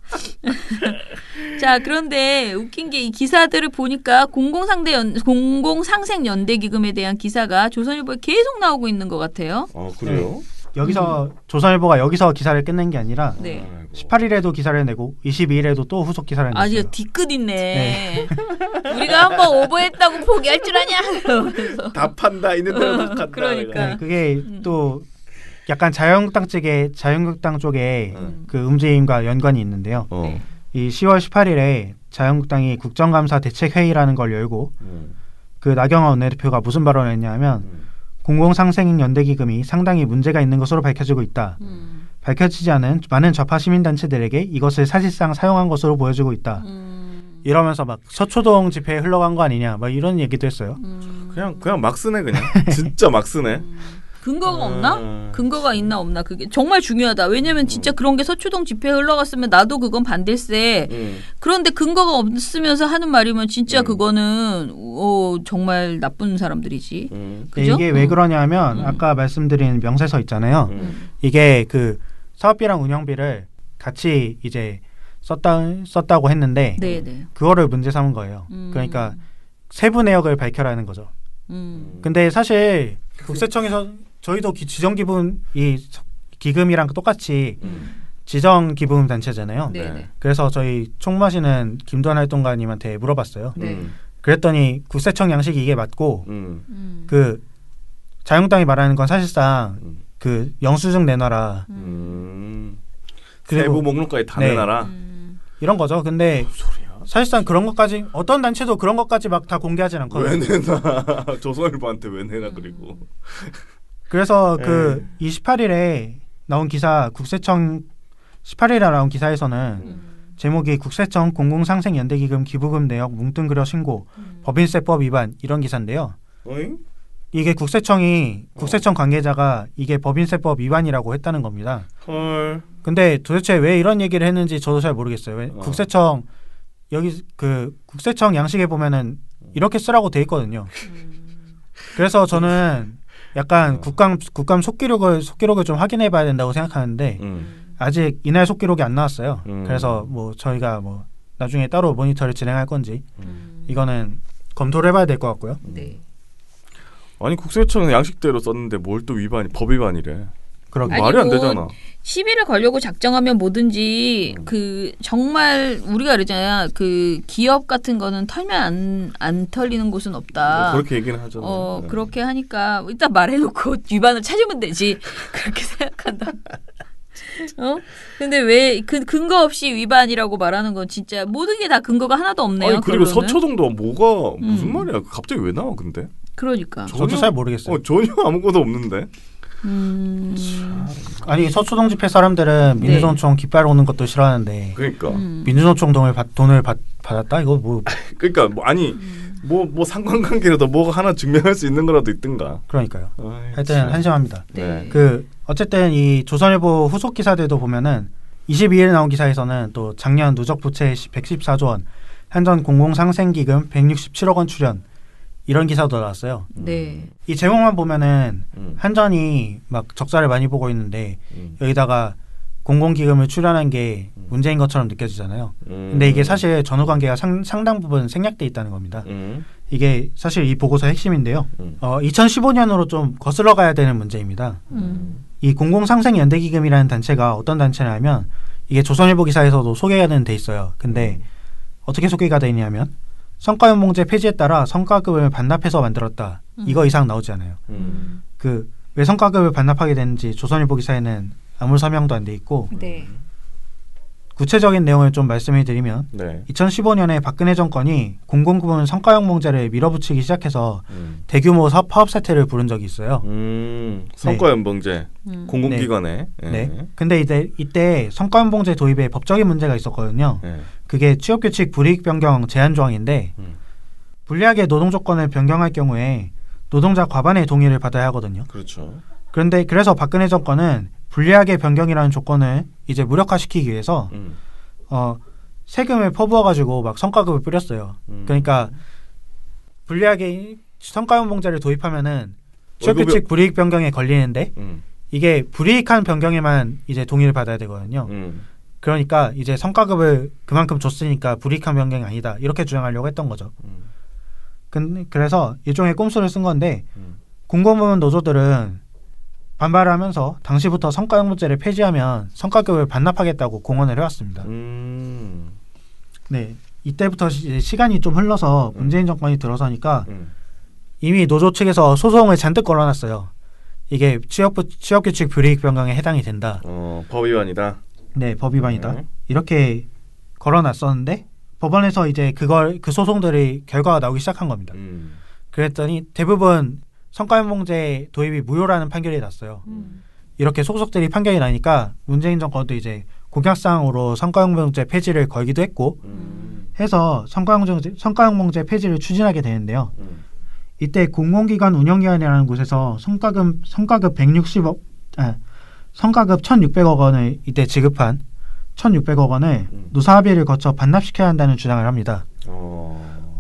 자, 그런데 웃긴 게 이 기사들을 보니까 공공상생연대기금에 대한 기사가 조선일보에 계속 나오고 있는 것 같아요. 그래요? 여기서 조선일보가 여기서 기사를 끝낸 게 아니라 네. 18일에도 기사를 내고 22일에도 또 후속 기사를 냈어요. 아주 뒤끝 있네. 우리가 한번 오버했다고 포기할 줄 아냐? 그러면서. 다 판다 있는 대로 다 간다. 그러니까. 네, 그게 또 약간 자유한국당 쪽에 그 움직임과 연관이 있는데요. 이 10월 18일에 자유한국당이 국정감사 대책회의라는 걸 열고 그 나경원 원내대표가 무슨 발언을 했냐면 공공상생연대기금이 상당히 문제가 있는 것으로 밝혀지고 있다. 밝혀지지 않은 많은 좌파 시민단체들에게 이것을 사실상 사용한 것으로 보여지고 있다. 이러면서 막 서초동 집회에 흘러간 거 아니냐 막 이런 얘기도 했어요. 그냥 막 쓰네 그냥. 진짜 막 쓰네. 근거가 없나? 근거가 있나 없나 그게 정말 중요하다. 왜냐면 진짜 그런 게 서초동 집회에 흘러갔으면 나도 그건 반댈세. 그런데 근거가 없으면서 하는 말이면 진짜 그거는 정말 나쁜 사람들이지. 그죠? 이게 왜 그러냐면 아까 말씀드린 명세서 있잖아요. 이게 그 사업비랑 운영비를 같이 이제 썼다고 했는데 네네. 그거를 문제 삼은 거예요. 그러니까 세부 내역을 밝혀라는 거죠. 근데 사실 국세청에서 저희도 지정기분 이 기금이랑 똑같이 지정기부금 단체잖아요. 네네. 그래서 저희 총무하시는 김도환 활동가님한테 물어봤어요. 그랬더니 국세청 양식이 이게 맞고 그 자유한국당이 말하는 건 사실상 그 영수증 내놔라. 세부 목록까지 다 내놔라. 이런 거죠. 근데 사실상 그런 것까지 어떤 단체도 그런 것까지 막 다 공개하진 않거든요. 왜 내놔? 조선일보한테 왜 내놔 그리고. 그래서 그 28일에 나온 기사 국세청 18일에 나온 기사에서는 제목이 국세청 공공상생연대기금 기부금 내역 뭉뚱그려 신고 법인세법 위반 이런 기사인데요. 이게 국세청 관계자가 이게 법인세법 위반이라고 했다는 겁니다. 근데 도대체 왜 이런 얘기를 했는지 저도 잘 모르겠어요. 왜 국세청 여기 그 국세청 양식에 보면은 이렇게 쓰라고 돼 있거든요. 그래서 저는 약간 국감 속기록을 좀 확인해 봐야 된다고 생각하는데 아직 이날 속기록이 안 나왔어요. 그래서 뭐 저희가 뭐 나중에 따로 모니터를 진행할 건지 이거는 검토를 해봐야 될 것 같고요. 네. 아니 국세청은 양식대로 썼는데 뭘 또 법 위반이래. 그러게. 말이 안 되잖아. 시비를 걸려고 작정하면 뭐든지 그 정말 우리가 그러잖아요. 그 기업 같은 거는 털면 안 털리는 곳은 없다. 그렇게 얘기는 하잖아요. 그렇게 하니까 일단 말해놓고 위반을 찾으면 되지. 그렇게 생각한다. 근데 왜 근거 없이 위반이라고 말하는 건 진짜 모든 게 다 근거가 하나도 없네요. 아니 그리고 결론은. 서초동도 뭐가 무슨 말이야? 갑자기 왜 나와 근데? 그러니까. 저도 잘 모르겠어요. 전혀 아무것도 없는데. 아니 서초동 집회 사람들은 민주노총 깃발 오는 것도 싫어하는데 그러니까 민주노총 돈을 받았다 이거 뭐 그러니까 뭐 상관관계라도 뭐가 하나 증명할 수 있는 거라도 있든가. 그러니까요. 하여튼 참. 한심합니다. 네. 그 어쨌든 이 조선일보 후속 기사들도 보면은 22일 나온 기사에서는 또 작년 누적 부채 114조 원, 한전 공공상생기금 167억 원 출연 이런 기사도 나왔어요. 네. 이 제목만 보면은 한전이 막 적자를 많이 보고 있는데 여기다가 공공기금을 출연한 게 문제인 것처럼 느껴지잖아요. 근데 이게 사실 전후 관계가 상당 부분 생략돼 있다는 겁니다. 이게 사실 이 보고서의 핵심인데요. 2015년으로 좀 거슬러 가야 되는 문제입니다. 이 공공상생연대기금이라는 단체가 어떤 단체냐면 이게 조선일보 기사에서도 소개가 돼 있어요. 근데 어떻게 소개가 되냐면 성과연봉제 폐지에 따라 성과급을 반납해서 만들었다. 이거 이상 나오지 않아요. 그 왜 성과급을 반납하게 되는지 조선일보 기사에는 아무 설명도 안 돼 있고 네. 구체적인 내용을 좀 말씀해 드리면 네. 2015년에 박근혜 정권이 공공부문 성과연봉제를 밀어붙이기 시작해서 대규모 파업 사태를 부른 적이 있어요. 성과연봉제 공공기관에. 네. 근데 이때 성과연봉제 도입에 법적인 문제가 있었거든요. 그게 취업규칙 불이익 변경 제한 조항인데 불리하게 노동 조건을 변경할 경우에 노동자 과반의 동의를 받아야 하거든요. 그렇죠. 그런데 그래서 박근혜 정권은 불리하게 변경이라는 조건을 이제 무력화시키기 위해서 세금을 퍼부어가지고 막 성과급을 뿌렸어요. 그러니까 불리하게 성과연봉제를 도입하면은 취업규칙 불이익 변경에 걸리는데 이게 불이익한 변경에만 이제 동의를 받아야 되거든요. 그러니까 이제 성과급을 그만큼 줬으니까 불이익한 변경이 아니다 이렇게 주장하려고 했던 거죠. 그래서 일종의 꼼수를 쓴 건데 공공부문 노조들은 반발을 하면서 당시부터 성과연봉제를 폐지하면 성과급을 반납하겠다고 공언을 해왔습니다. 네, 이때부터 시간이 좀 흘러서 문재인 정권이 들어서니까 이미 노조 측에서 소송을 잔뜩 걸어놨어요. 이게 취업규칙 불이익 변경에 해당이 된다. 법 위반이다. 네, 법 위반이다. 이렇게 걸어놨었는데 법원에서 이제 그 소송들이 결과가 나오기 시작한 겁니다. 그랬더니 대부분 성과연봉제 도입이 무효라는 판결이 났어요. 이렇게 속속들이 판결이 나니까 문재인 정권도 이제 공약사항으로 성과연봉제 폐지를 걸기도 했고 해서 성과연봉제 폐지를 추진하게 되는데요. 이때 공공기관 운영기관이라는 곳에서 성과급 1,600억 원을 이때 지급한 1,600억 원을 노사합의를 거쳐 반납시켜야 한다는 주장을 합니다.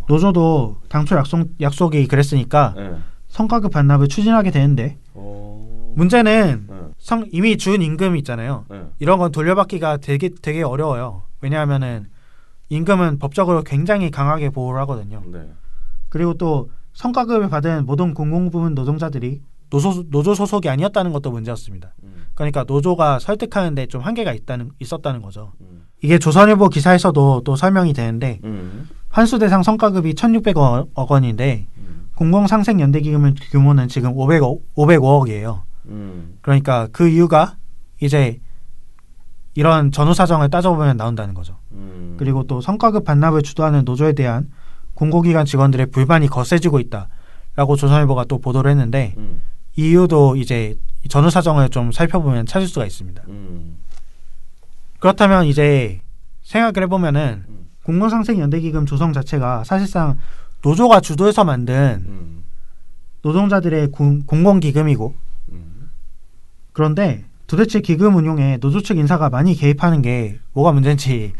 노조도 당초 약속이 그랬으니까 성과급 반납을 추진하게 되는데 문제는 이미 준 임금 있잖아요. 이런 건 돌려받기가 되게 어려워요. 왜냐하면은 임금은 법적으로 굉장히 강하게 보호를 하거든요. 그리고 또 성과급을 받은 모든 공공부문 노동자들이 노조 소속이 아니었다는 것도 문제였습니다. 그러니까 노조가 설득하는데 좀 한계가 있었다는 거죠. 이게 조선일보 기사에서도 또 설명이 되는데 환수 대상 성과급이 1,600억 원인데 공공상생연대기금 규모는 지금 505억이에요. 그러니까 그 이유가 이제 이런 전후 사정을 따져보면 나온다는 거죠. 그리고 또 성과급 반납을 주도하는 노조에 대한 공공기관 직원들의 불만이 거세지고 있다라고 조선일보가 또 보도를 했는데 이 이유도 이제 전후 사정을 좀 살펴보면 찾을 수가 있습니다. 그렇다면 이제 생각을 해보면은 공공상생연대기금 조성 자체가 사실상 노조가 주도해서 만든 노동자들의 공공기금이고 그런데 도대체 기금 운용에 노조 측 인사가 많이 개입하는 게 뭐가 문제인지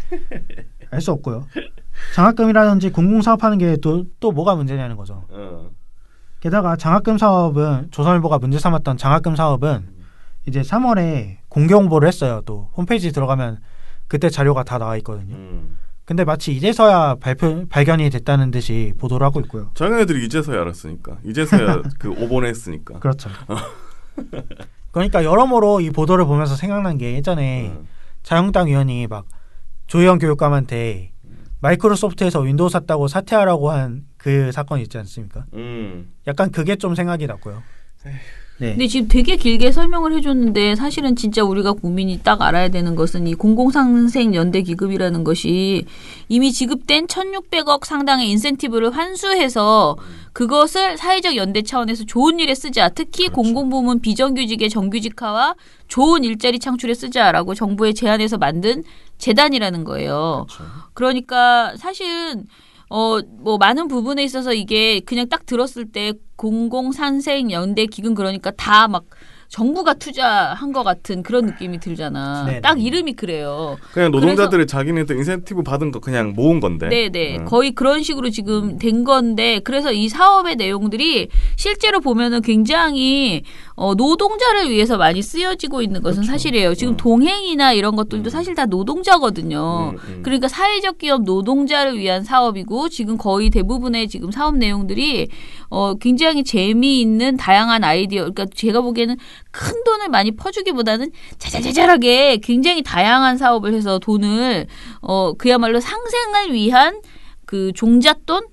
알 수 없고요. 장학금이라든지 공공사업하는 게 또 뭐가 문제냐는 거죠. 게다가 장학금 사업은 조선일보가 문제 삼았던 장학금 사업은 이제 3월에 공개 홍보를 했어요. 또 홈페이지 들어가면 그때 자료가 다 나와 있거든요. 근데 마치 이제서야 발견이 됐다는 듯이 보도를 하고 있고요. 자기네들이 이제서야 알았으니까. 이제서야 그 오본에 했으니까. 그렇죠. 그러니까 여러모로 이 보도를 보면서 생각난 게 예전에 자유한국당 의원이 막 조희연 교육감한테 마이크로소프트에서 윈도우 샀다고 사퇴하라고 한 그 사건이 있지 않습니까? 약간 그게 좀 생각이 났고요. 네. 근데 지금 되게 길게 설명을 해줬는데 사실은 진짜 우리가 국민이 딱 알아야 되는 것은 이 공공상생연대기금이라는 것이 이미 지급된 1,600억 상당의 인센티브를 환수해서 그것을 사회적 연대 차원에서 좋은 일에 쓰자. 특히 그렇죠. 공공부문 비정규직의 정규직화와 좋은 일자리 창출에 쓰자라고 정부의 제안해서 만든 재단이라는 거예요. 그렇죠. 그러니까 사실은 뭐 많은 부분에 있어서 이게 그냥 딱 들었을 때 공공상생연대기금 그러니까 다 막 정부가 투자한 것 같은 그런 느낌이 들잖아. 네네. 딱 이름이 그래요. 그냥 노동자들이 자기네들 인센티브 받은 거 그냥 모은 건데. 네네. 거의 그런 식으로 지금 된 건데 그래서 이 사업의 내용들이 실제로 보면은 굉장히 노동자를 위해서 많이 쓰여지고 있는 것은 사실이에요. 지금 동행이나 이런 것들도 사실 다 노동자거든요. 그러니까 사회적 기업 노동자를 위한 사업이고 지금 거의 대부분의 지금 사업 내용들이 굉장히 재미있는 다양한 아이디어. 그러니까 제가 보기에는 큰 돈을 많이 퍼주기보다는 자잘자잘하게 굉장히 다양한 사업을 해서 돈을 그야말로 상생을 위한 그 종잣돈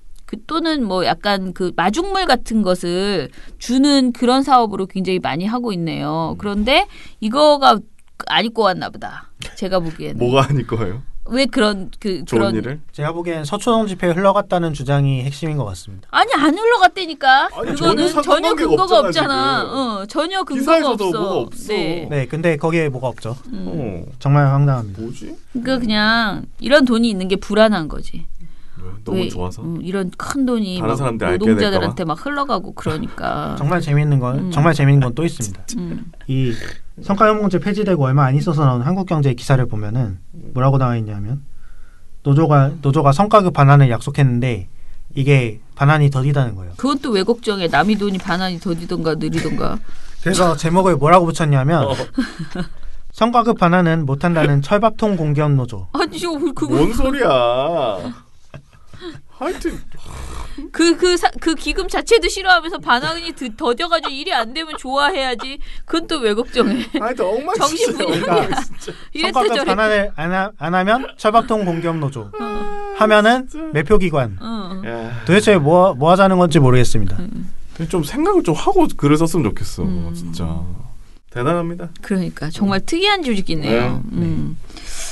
또는 뭐 약간 그 마중물 같은 것을 주는 그런 사업으로 굉장히 많이 하고 있네요. 그런데 이거가 안 입고 왔나 보다. 제가 보기에는. 뭐가 아닐 거예요? 왜 그런 좋은 일을? 제가 보기엔 서초동 집회에 흘러갔다는 주장이 핵심인 것 같습니다. 아니 안 흘러갔다니까. 아니, 그거는 전혀 상관관계가 근거가 없잖아, 없잖아. 전혀 근거가 기사에서도 없어. 뭐가 없어. 네. 네, 근데 거기에 뭐가 없죠. 어. 정말 황당합니다. 뭐지? 그러니까 그냥 이런 돈이 있는 게 불안한 거지. 너무 좋아서? 이런 큰 돈이 다른 막 사람들이 알게 노동자들한테 막 흘러가고 그러니까. 정말 재미있는 건 또 있습니다. 이 성과연봉제 폐지되고 얼마 안 있어서 나온 한국경제 기사를 보면은 뭐라고 나와 있냐면 노조가 성과급 반환을 약속했는데 이게 반환이 더디다는 거예요. 그건 또 왜 걱정해? 남의 돈이 반환이 더디던가 느리던가. 그래서 제목을 뭐라고 붙였냐면 성과급 반환은 못한다는 철밥통 공기업 노조. 아니 그거 뭔 소리야? 하여튼 그 기금 자체도 싫어하면서 반환이 더뎌가지고 일이 안 되면 좋아해야지. 그건 또 왜 걱정해? 하여튼 엉망 정신분이 그러니까 이랬다 성과급 저랬다. 반환을 안 하면 철밥통 공기업 노조. 하면은 매표기관. 도대체 뭐 하자는 건지 모르겠습니다. 좀 생각을 좀 하고 글을 썼으면 좋겠어. 진짜 대단합니다. 그러니까 정말 특이한 조직이네요.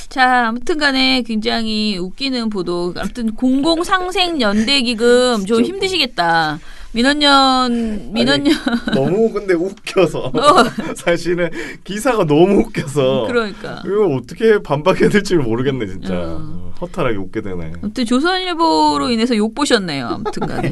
자, 아무튼간에 굉장히 웃기는 보도. 아무튼 공공상생연대기금 좀 힘드시겠다. 민원연 너무 근데 웃겨서 사실은 기사가 너무 웃겨서 그러니까 이거 어떻게 반박해야 될지 모르겠네 진짜. 허탈하게 웃게 되네. 아무튼 조선일보로 인해서 욕 보셨네요. 아무튼간에.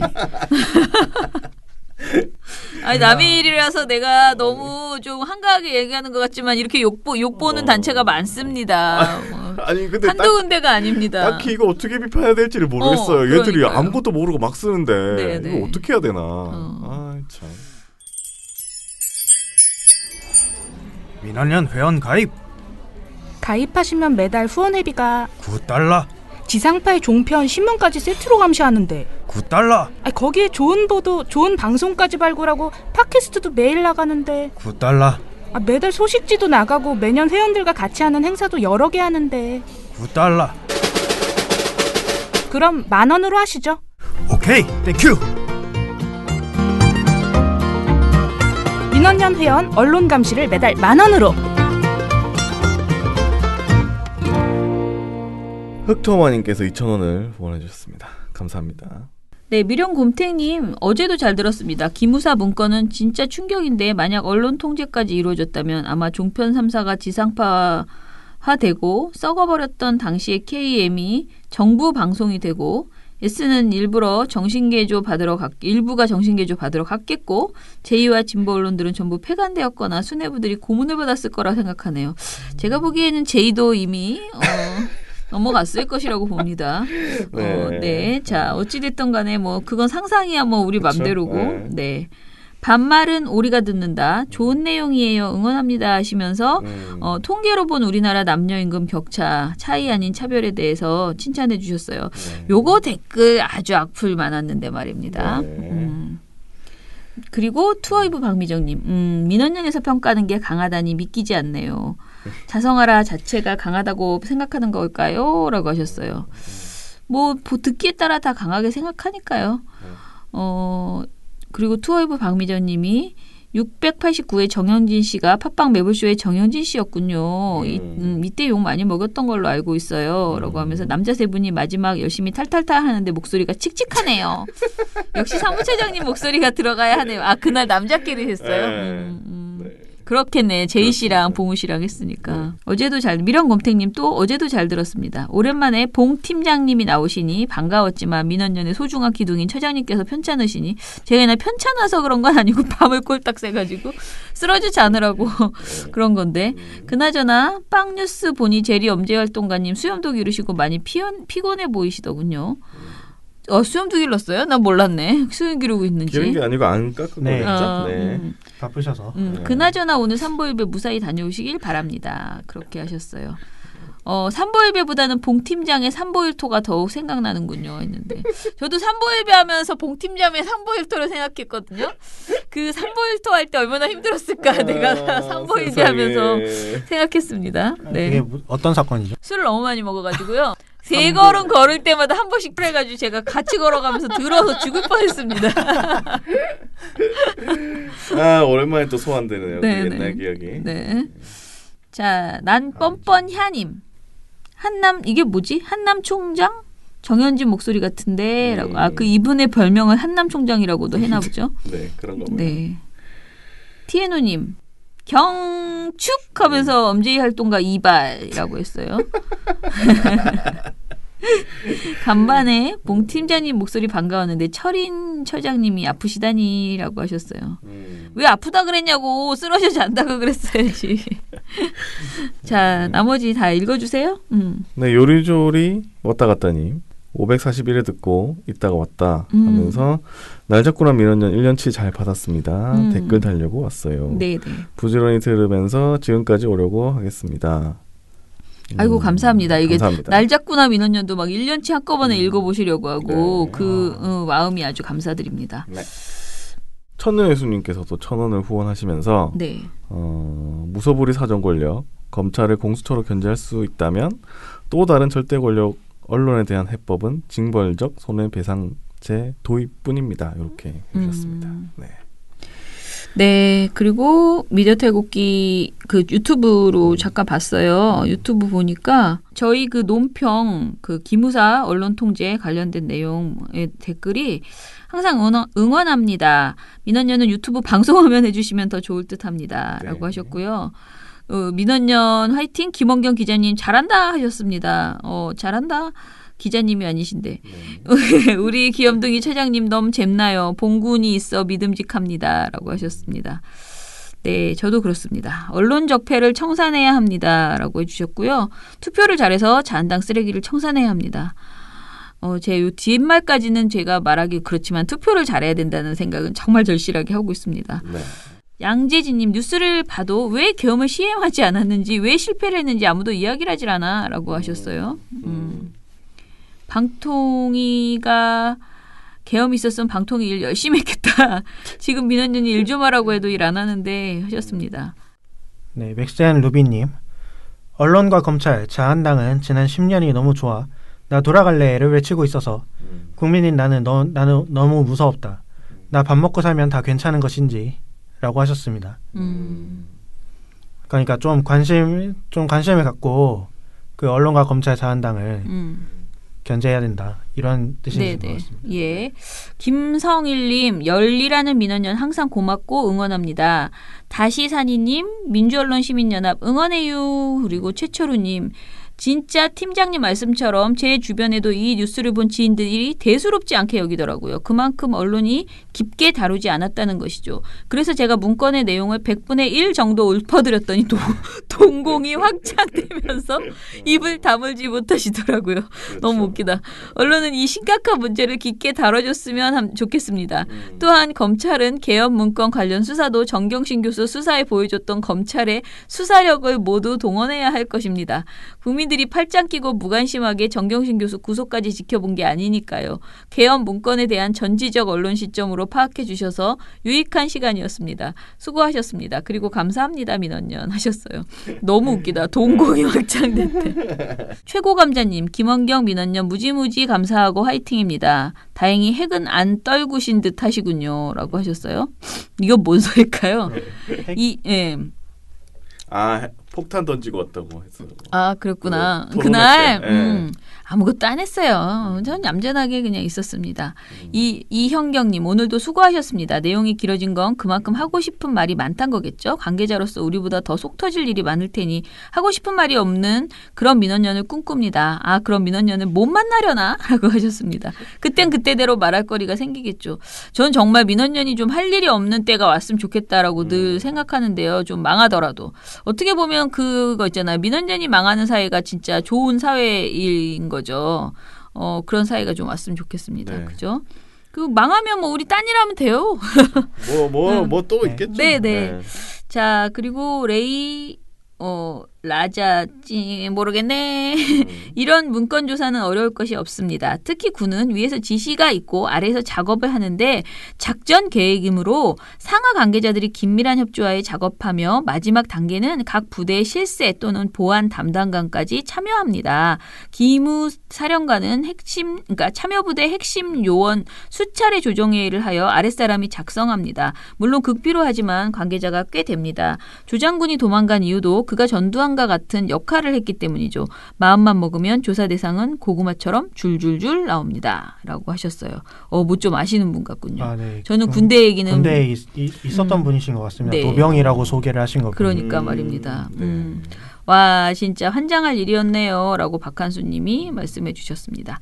아니 남의 일이라서 내가 너무 좀 한가하게 얘기하는 것 같지만 이렇게 욕 보는 단체가 많습니다. 아니 근데 한두 군데가 아닙니다. 딱히 이거 어떻게 비판해야 될지를 모르겠어요. 얘들이 그러니까요. 아무것도 모르고 막 쓰는데 네네. 이거 어떻게 해야 되나. 아 참. 민원연 회원 가입 가입하시면 매달 후원회비가 $9 지상파의 종편 신문까지 세트로 감시하는데 $9 거기에 좋은 보도 좋은 방송까지 발굴하고 팟캐스트도 매일 나가는데 $9 매달 소식지도 나가고 매년 회원들과 같이 하는 행사도 여러 개 하는데 $9 그럼 10,000원으로 하시죠. 오케이 땡큐. 민원연 회원 언론 감시를 매달 10,000원으로. 흑토마님께서 2,000원을 후원해주셨습니다. 감사합니다. 네, 미령곰탱님 어제도 잘 들었습니다. 기무사 문건은 진짜 충격인데 만약 언론 통제까지 이루어졌다면 아마 종편 3사가 지상파화되고 썩어버렸던 당시의 KM이 정부 방송이 되고 S는 일부가 정신개조 받으러 갔겠고 제2와 진보 언론들은 전부 폐간되었거나 수뇌부들이 고문을 받았을 거라 생각하네요. 제가 보기에는 제2도 이미 넘어갔을 것이라고 봅니다. 네. 자, 어찌됐든 간에 뭐, 그건 상상이야 뭐, 우리 맘대로고. 네. 반말은 우리가 듣는다. 좋은 내용이에요. 응원합니다. 하시면서, 통계로 본 우리나라 남녀임금 격차, 차이 아닌 차별에 대해서 칭찬해 주셨어요. 요거 댓글 아주 악플 많았는데 말입니다. 그리고 투어이브 박미정님, 민원연에서 평가하는 게 강하다니 믿기지 않네요. 자성하라 자체가 강하다고 생각하는 걸까요? 라고 하셨어요. 뭐 듣기에 따라 다 강하게 생각하니까요. 그리고 투어이브 박미정님이 689의 정영진 씨가 팟빵 매불쇼의 정영진 씨였군요. 이때 욕 많이 먹였던 걸로 알고 있어요. 라고 하면서 남자 세 분이 마지막 열심히 탈탈탈 하는데 목소리가 칙칙하네요. 역시 사무처장님 목소리가 들어가야 하네요. 아, 그날 남자끼리 했어요? 그렇겠네. 제이 씨랑 봉우 씨랑 했으니까. 어제도 미련곰탱님 또 어제도 잘 들었습니다. 오랜만에 봉 팀장님이 나오시니 반가웠지만 민원연의 소중한 기둥인 처장님께서 편찮으시니 제가 옛날 편찮아서 그런 건 아니고 밤을 꼴딱 새가지고 쓰러지지 않으라고 그런 건데. 그나저나 빵뉴스 보니 제리 엄지활동가님 수염도 기르시고 많이 피곤해 보이시더군요. 수염도 길렀어요? 난 몰랐네. 수염 기르고 있는지. 기른 게 아니고 안 깎은 네. 거겠죠? 네. 바쁘셔서. 그나저나 오늘 삼보일배 무사히 다녀오시길 바랍니다. 그렇게 하셨어요. 삼보일배보다는 봉 팀장의 삼보일토가 더욱 생각나는군요. 했는데 저도 삼보일배 하면서 봉 팀장의 삼보일토를 생각했거든요. 그 삼보일토 할 때 얼마나 힘들었을까 내가 삼보일배 하면서 생각했습니다. 네. 이게 어떤 사건이죠? 술을 너무 많이 먹어가지고요. 3걸음 걸을 때마다 한 번씩 그래가지고 제가 같이 걸어가면서 들어서 죽을 뻔했습니다. 오랜만에 또 소환되네요. 그 옛날 기억이. 네. 자, 난 뻔뻔하님. 이게 뭐지? 한남 총장? 정현진 목소리 같은데 라고. 그 이분의 별명을 한남 총장이라고도 해나 보죠. 네, 그런 거. 네. 티에노님. 경축 하면서 엄지희 활동가 이발이라고 했어요. 간만에 봉 팀장님 목소리 반가웠는데 철인 처장님이 아프시다니라고 하셨어요. 왜 아프다 그랬냐고 쓰러지지 않다고 그랬어야지. 자, 나머지 다 읽어주세요. 네, 요리조리 왔다 갔다님 541회 듣고 있다가 왔다 하면서 날 잡고나 민원연 1년치 잘 받았습니다. 댓글 달려고 왔어요. 네네. 부지런히 들으면서 지금까지 오려고 하겠습니다. 아이고 감사합니다. 이게 감사합니다. 날 잡고나 민원연도 막 1년치 한꺼번에 읽어보시려고 하고 그 마음이 아주 감사드립니다. 네. 천년예수님께서도 1,000원을 후원하시면서 네. 무소불위 사정 권력, 검찰을 공수처로 견제할 수 있다면 또 다른 절대 권력 언론에 대한 해법은 징벌적 손해배상제 도입뿐입니다. 이렇게 해주셨습니다. 네. 네, 그리고 미디어태국기 그 유튜브로 잠깐 봤어요. 유튜브 보니까 저희 그 논평 그 기무사 언론통제 관련된 내용의 댓글이 항상 응원합니다. 민원연은 유튜브 방송화면 해주시면 더 좋을 듯합니다. 라고 하셨고요. 민원연 화이팅 김원경 기자님 잘한다 하셨습니다. 잘한다. 기자님이 아니신데. 우리 귀염둥이 처장님 너무 잼나요. 봉군이 있어 믿음직합니다. 라고 하셨습니다. 네, 저도 그렇습니다. 언론 적폐를 청산해야 합니다. 라고 해주셨고요. 투표를 잘해서 자한당 쓰레기를 청산해야 합니다. 제 요 뒷말까지는 제가 말하기 그렇지만 투표를 잘해야 된다는 생각은 정말 절실하게 하고 있습니다. 네. 양재진님 뉴스를 봐도 왜 계엄을 시행하지 않았는지 왜 실패를 했는지 아무도 이야기를 하질 않아 라고 하셨어요. 방통위가 계엄이 있었으면 방통위 일 열심히 했겠다. 지금 민원연이 일 좀 하라고 해도 일 안 하는데 하셨습니다. 네, 맥스앤 루비님. 언론과 검찰, 자한당은 지난 10년이 너무 좋아. 나 돌아갈래를 외치고 있어서 국민인 나는 너무 무서웠다. 나 밥 먹고 살면 다 괜찮은 것인지 라고 하셨습니다. 그러니까 좀 관심을 갖고 그 언론과 검찰 자한당을 견제해야 된다. 이런 뜻인 것 같습니다. 예. 김성일님, 열리라는 민원연 항상 고맙고 응원합니다. 다시사니님, 민주언론시민연합 응원해요. 그리고 최철우님, 진짜 팀장님 말씀처럼 제 주변에도 이 뉴스를 본 지인들이 대수롭지 않게 여기더라고요. 그만큼 언론이 깊게 다루지 않았다는 것이죠. 그래서 제가 문건의 내용을 100분의 1 정도 읊어드렸더니 동공이 확장되면서 입을 다물지 못하시더라고요. 그렇죠. 너무 웃기다. 언론은 이 심각한 문제를 깊게 다뤄줬으면 좋겠습니다. 또한 검찰은 계엄 문건 관련 수사도 정경심 교수 수사에 보여줬던 검찰의 수사력을 모두 동원해야 할 것입니다. 국민들이 팔짱 끼고 무관심하게 정경심 교수 구속까지 지켜본 게 아니니까요. 계엄 문건에 대한 전지적 언론 시점으로 파악해 주셔서 유익한 시간이었습니다. 수고하셨습니다. 그리고 감사합니다 민원연 하셨어요. 너무 웃기다. 동공이 확장됐대. 최고감자님, 김원경 민원연 무지무지 감사하고 화이팅입니다. 다행히 핵은 안 떨구신 듯 하시군요. 라고 하셨어요. 이거 뭔 소리일까요? 폭탄 던지고 왔다고 했어요. 아, 그랬구나. 그날 아무것도 안 했어요. 전 얌전하게 그냥 있었습니다. 이형경님 오늘도 수고하셨습니다. 내용이 길어진 건 그만큼 하고 싶은 말이 많단 거겠죠. 관계자로서 우리보다 더 속 터질 일이 많을 테니 하고 싶은 말이 없는 그런 민원연을 꿈꿉니다. 아 그런 민원연을 못 만나려나? 라고 하셨습니다. 그땐 그때대로 말할 거리가 생기겠죠. 전 정말 민원연이 좀 할 일이 없는 때가 왔으면 좋겠다라고 늘 생각하는데요. 좀 망하더라도. 어떻게 보면 그거 있잖아요. 민원연이 망하는 사회가 진짜 좋은 사회인 거죠. 그런 사회가 좀 왔으면 좋겠습니다. 네. 그죠? 그 망하면 뭐 우리 딴 일 하면 돼요. 뭐 또 있겠죠. 네. 자, 그리고 라자지 모르겠네. 이런 문건 조사는 어려울 것이 없습니다. 특히 군은 위에서 지시가 있고 아래에서 작업을 하는데 작전 계획이므로 상하 관계자들이 긴밀한 협조하에 작업하며 마지막 단계는 각 부대의 실세 또는 보안 담당관까지 참여합니다. 기무 사령관은 그러니까 참여부대 핵심 요원 수차례 조정회의를 하여 아랫사람이 작성합니다. 물론 극비로하지만 관계자가 꽤 됩니다. 조장군이 도망간 이유도 그가 전두환과 같은 역할을 했기 때문이죠. 마음만 먹으면 조사 대상은 고구마처럼 줄줄줄 나옵니다. 라고 하셨어요. 뭐 좀 아시는 분 같군요. 아, 네. 저는 군대 얘기는 군대에 있었던 분이신 것 같습니다. 네. 노병이라고 소개를 하신 거군요. 그러니까 말입니다. 와 진짜 환장할 일이었네요. 라고 박한수님이 말씀해 주셨습니다.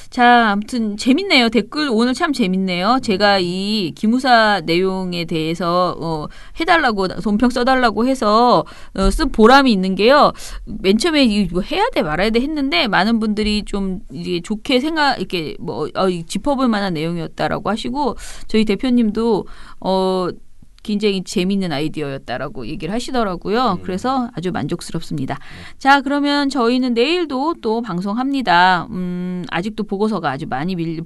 자, 아무튼 재밌네요. 댓글 오늘 참 재밌네요. 제가 이 기무사 내용에 대해서 해달라고 논평 써달라고 해서 쓴 보람이 있는 게요. 맨 처음에 이거 해야 돼 말아야 돼 했는데 많은 분들이 좀 이게 좋게 이렇게 짚어볼 만한 내용이었다라고 하시고 저희 대표님도 굉장히 재미있는 아이디어였다라고 얘기를 하시더라고요. 그래서 아주 만족스럽습니다. 자, 그러면 저희는 내일도 또 방송합니다. 아직도 보고서가 아주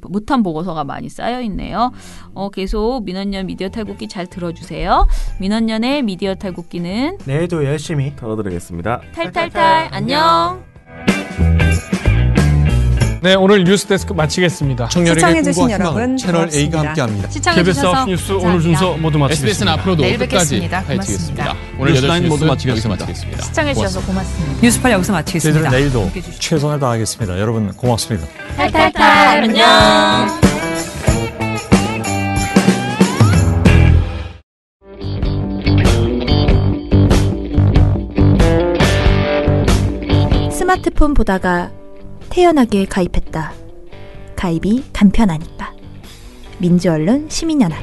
못한 보고서가 많이 쌓여 있네요. 계속 민원연 미디어 탈곡기 잘 들어주세요. 민원연의 미디어 탈곡기는 내일도 열심히 털어드리겠습니다. 탈탈탈 안녕. 네, 오늘 뉴스데스크 마치겠습니다. 청년에게 꿈과 희망을 채널 A가 함께합니다. 시청해주셔서 뉴스 오늘 순서 모두 마치겠습니다. SBS는 앞으로도 내일 끝까지 뵙겠습니다. 파헤치겠습니다. 오늘 뉴스9 모두 여기서 마치겠습니다. 시청해주셔서 고맙습니다. 뉴스판 여기서 마치겠습니다. 저희들은 내일도 최선을 다하겠습니다. 여러분 고맙습니다. 탈탈탈 안녕. 스마트폰 보다가 태연하게 가입했다. 가입이 간편하니까. 민주언론 시민연합.